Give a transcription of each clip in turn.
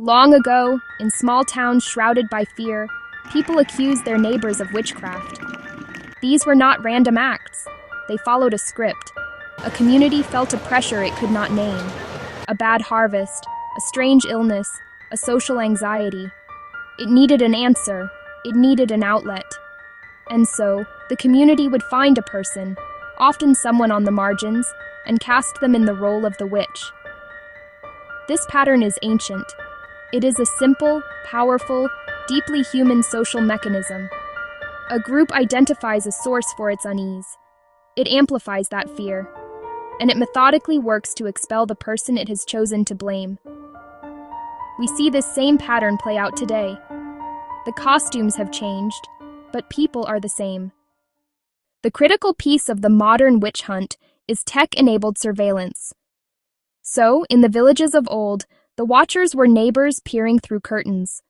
Long ago, in small towns shrouded by fear, people accused their neighbors of witchcraft. These were not random acts. They followed a script. A community felt a pressure it could not name. A bad harvest, a strange illness, a social anxiety. It needed an answer. It needed an outlet. And so, the community would find a person, often someone on the margins, and cast them in the role of the witch. This pattern is ancient. It is a simple, powerful, deeply human social mechanism. A group identifies a source for its unease. It amplifies that fear, and it methodically works to expel the person it has chosen to blame. We see this same pattern play out today. The costumes have changed, but people are the same. The critical piece of the modern witch hunt is tech-enabled surveillance. So, in the villages of old, the watchers were neighbors peering through curtains.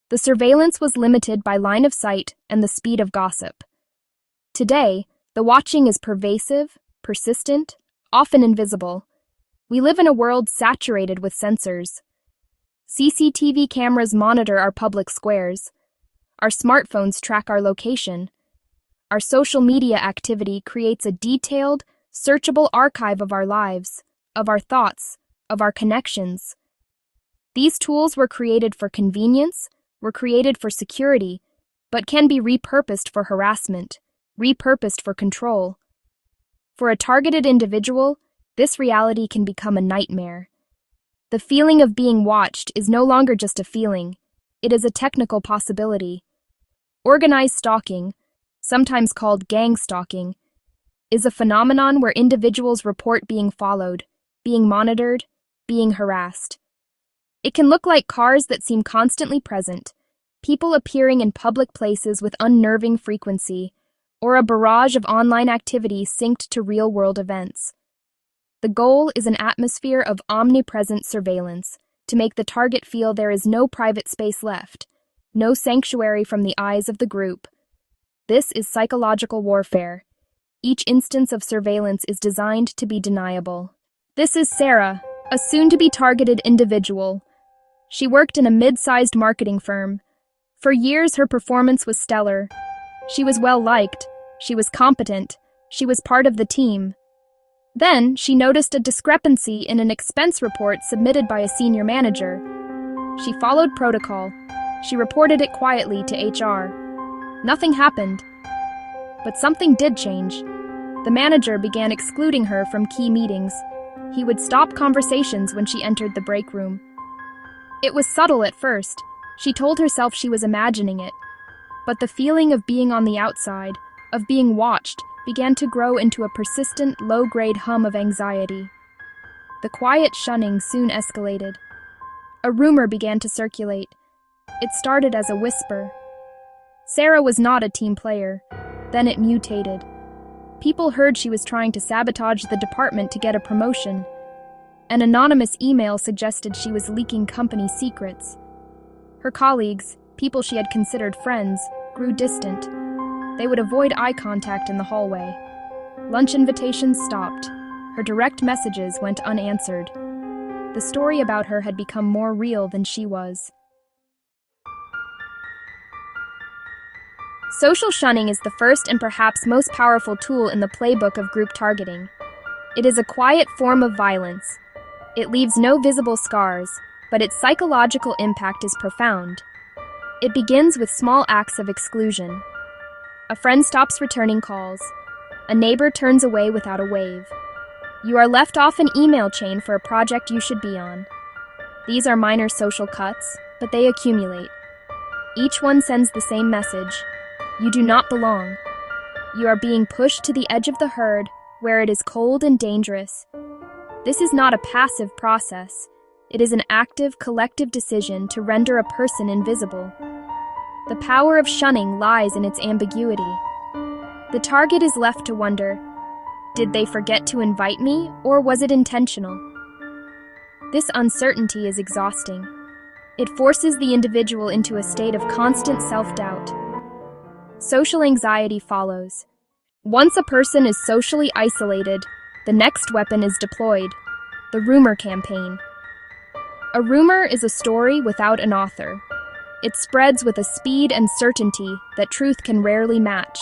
The surveillance was limited by line of sight and the speed of gossip. Today, the watching is pervasive, persistent, often invisible. We live in a world saturated with sensors. CCTV cameras monitor our public squares. Our smartphones track our location. Our social media activity creates a detailed, searchable archive of our lives, of our thoughts, of our connections. These tools were created for convenience, were created for security, but can be repurposed for harassment, repurposed for control. For a targeted individual, this reality can become a nightmare. The feeling of being watched is no longer just a feeling, it is a technical possibility. Organized stalking, sometimes called gang stalking, is a phenomenon where individuals report being followed, being monitored, being harassed. It can look like cars that seem constantly present, people appearing in public places with unnerving frequency, or a barrage of online activity synced to real-world events. The goal is an atmosphere of omnipresent surveillance to make the target feel there is no private space left, no sanctuary from the eyes of the group. This is psychological warfare. Each instance of surveillance is designed to be deniable. This is Sarah, a soon-to-be targeted individual. She worked in a mid-sized marketing firm. For years, her performance was stellar. She was well-liked. She was competent. She was part of the team. Then, she noticed a discrepancy in an expense report submitted by a senior manager. She followed protocol. She reported it quietly to HR. Nothing happened. But something did change. The manager began excluding her from key meetings. He would stop conversations when she entered the break room. It was subtle at first. She told herself she was imagining it. But the feeling of being on the outside, of being watched, began to grow into a persistent, low-grade hum of anxiety. The quiet shunning soon escalated. A rumor began to circulate. It started as a whisper. Sarah was not a team player. Then it mutated. People heard she was trying to sabotage the department to get a promotion. An anonymous email suggested she was leaking company secrets. Her colleagues, people she had considered friends, grew distant. They would avoid eye contact in the hallway. Lunch invitations stopped. Her direct messages went unanswered. The story about her had become more real than she was. Social shunning is the first and perhaps most powerful tool in the playbook of group targeting. It is a quiet form of violence. It leaves no visible scars, but its psychological impact is profound. It begins with small acts of exclusion. A friend stops returning calls. A neighbor turns away without a wave. You are left off an email chain for a project you should be on. These are minor social cuts, but they accumulate. Each one sends the same message. You do not belong. You are being pushed to the edge of the herd, where it is cold and dangerous. This is not a passive process. It is an active, collective decision to render a person invisible. The power of shunning lies in its ambiguity. The target is left to wonder, did they forget to invite me, or was it intentional? This uncertainty is exhausting. It forces the individual into a state of constant self-doubt. Social anxiety follows. Once a person is socially isolated, the next weapon is deployed, the rumor campaign. A rumor is a story without an author. It spreads with a speed and certainty that truth can rarely match.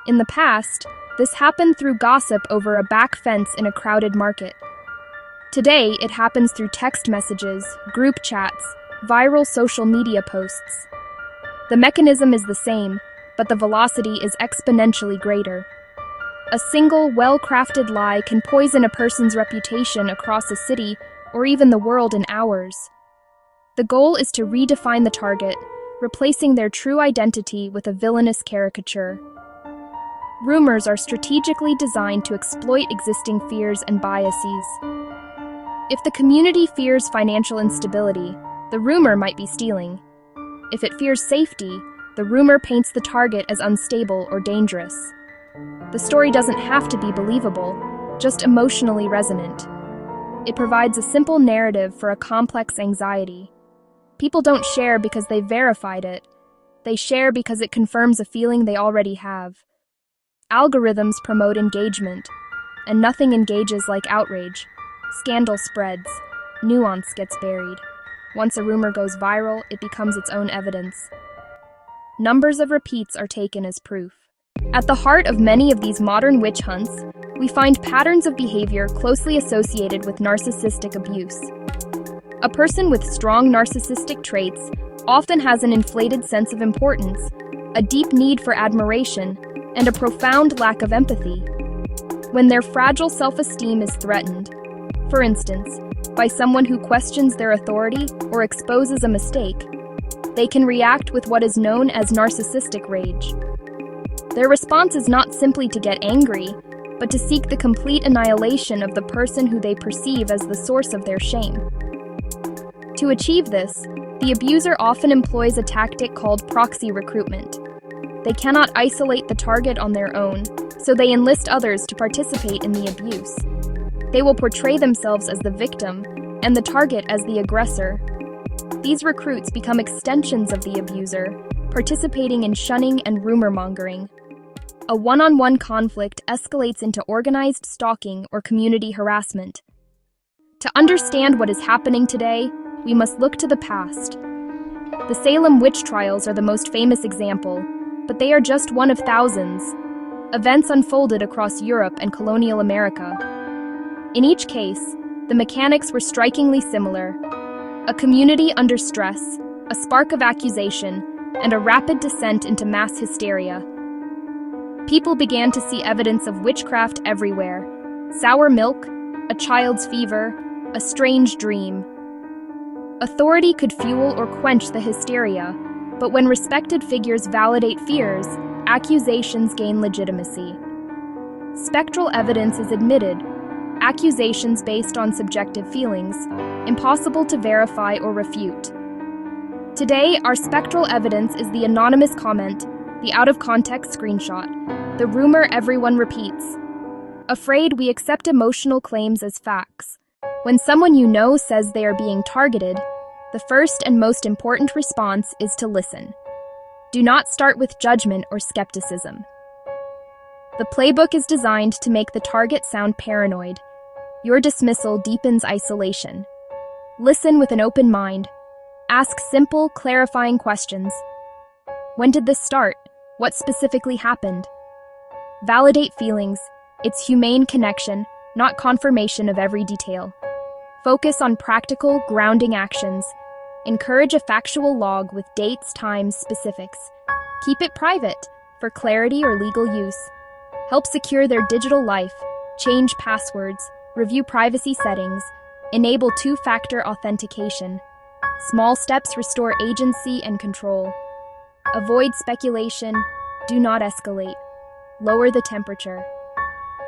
In the past, this happened through gossip over a back fence in a crowded market. Today, it happens through text messages, group chats, viral social media posts. The mechanism is the same, but the velocity is exponentially greater. A single, well-crafted lie can poison a person's reputation across a city or even the world in hours. The goal is to redefine the target, replacing their true identity with a villainous caricature. Rumors are strategically designed to exploit existing fears and biases. If the community fears financial instability, the rumor might be stealing. If it fears safety, the rumor paints the target as unstable or dangerous. The story doesn't have to be believable, just emotionally resonant. It provides a simple narrative for a complex anxiety. People don't share because they verified it. They share because it confirms a feeling they already have. Algorithms promote engagement, and nothing engages like outrage. Scandal spreads. Nuance gets buried. Once a rumor goes viral, it becomes its own evidence. Numbers of repeats are taken as proof. At the heart of many of these modern witch hunts, we find patterns of behavior closely associated with narcissistic abuse. A person with strong narcissistic traits often has an inflated sense of importance, a deep need for admiration, and a profound lack of empathy. When their fragile self-esteem is threatened, for instance, by someone who questions their authority or exposes a mistake, they can react with what is known as narcissistic rage. Their response is not simply to get angry, but to seek the complete annihilation of the person who they perceive as the source of their shame. To achieve this, the abuser often employs a tactic called proxy recruitment. They cannot isolate the target on their own, so they enlist others to participate in the abuse. They will portray themselves as the victim and the target as the aggressor. These recruits become extensions of the abuser, participating in shunning and rumor-mongering. A one-on-one conflict escalates into organized stalking or community harassment. To understand what is happening today, we must look to the past. The Salem witch trials are the most famous example, but they are just one of thousands. Events unfolded across Europe and colonial America. In each case, the mechanics were strikingly similar. A community under stress, a spark of accusation, and a rapid descent into mass hysteria. People began to see evidence of witchcraft everywhere. Sour milk, a child's fever, a strange dream. Authority could fuel or quench the hysteria, but when respected figures validate fears, accusations gain legitimacy. Spectral evidence is admitted, accusations based on subjective feelings, impossible to verify or refute. Today, our spectral evidence is the anonymous comment, the out-of-context screenshot, the rumor everyone repeats. Afraid, we accept emotional claims as facts. When someone you know says they are being targeted, the first and most important response is to listen. Do not start with judgment or skepticism. The playbook is designed to make the target sound paranoid. Your dismissal deepens isolation. Listen with an open mind. Ask simple, clarifying questions. When did this start? What specifically happened? Validate feelings. It's humane connection, not confirmation of every detail. Focus on practical, grounding actions. Encourage a factual log with dates, times, specifics. Keep it private, for clarity or legal use. Help secure their digital life. Change passwords. Review privacy settings. Enable two-factor authentication. Small steps restore agency and control. Avoid speculation. Do not escalate. Lower the temperature.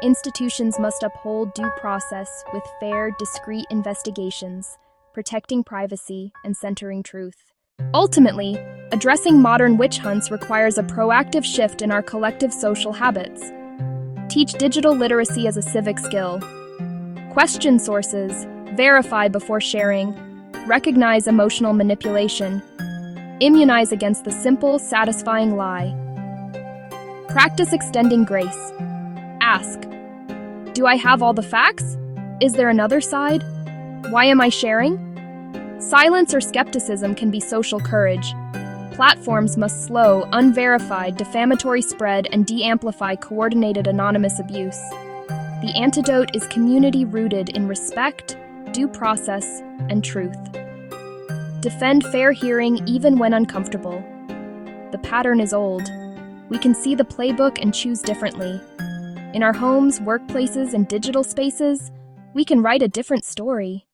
Institutions must uphold due process with fair, discreet investigations, protecting privacy and centering truth. Ultimately, addressing modern witch hunts requires a proactive shift in our collective social habits. Teach digital literacy as a civic skill. Question sources, verify before sharing, recognize emotional manipulation, immunize against the simple, satisfying lie. Practice extending grace. Ask, do I have all the facts? Is there another side? Why am I sharing? Silence or skepticism can be social courage. Platforms must slow unverified, defamatory spread and de-amplify coordinated anonymous abuse. The antidote is community rooted in respect, due process, and truth. Defend fair hearing even when uncomfortable. The pattern is old. We can see the playbook and choose differently. In our homes, workplaces, and digital spaces, we can write a different story.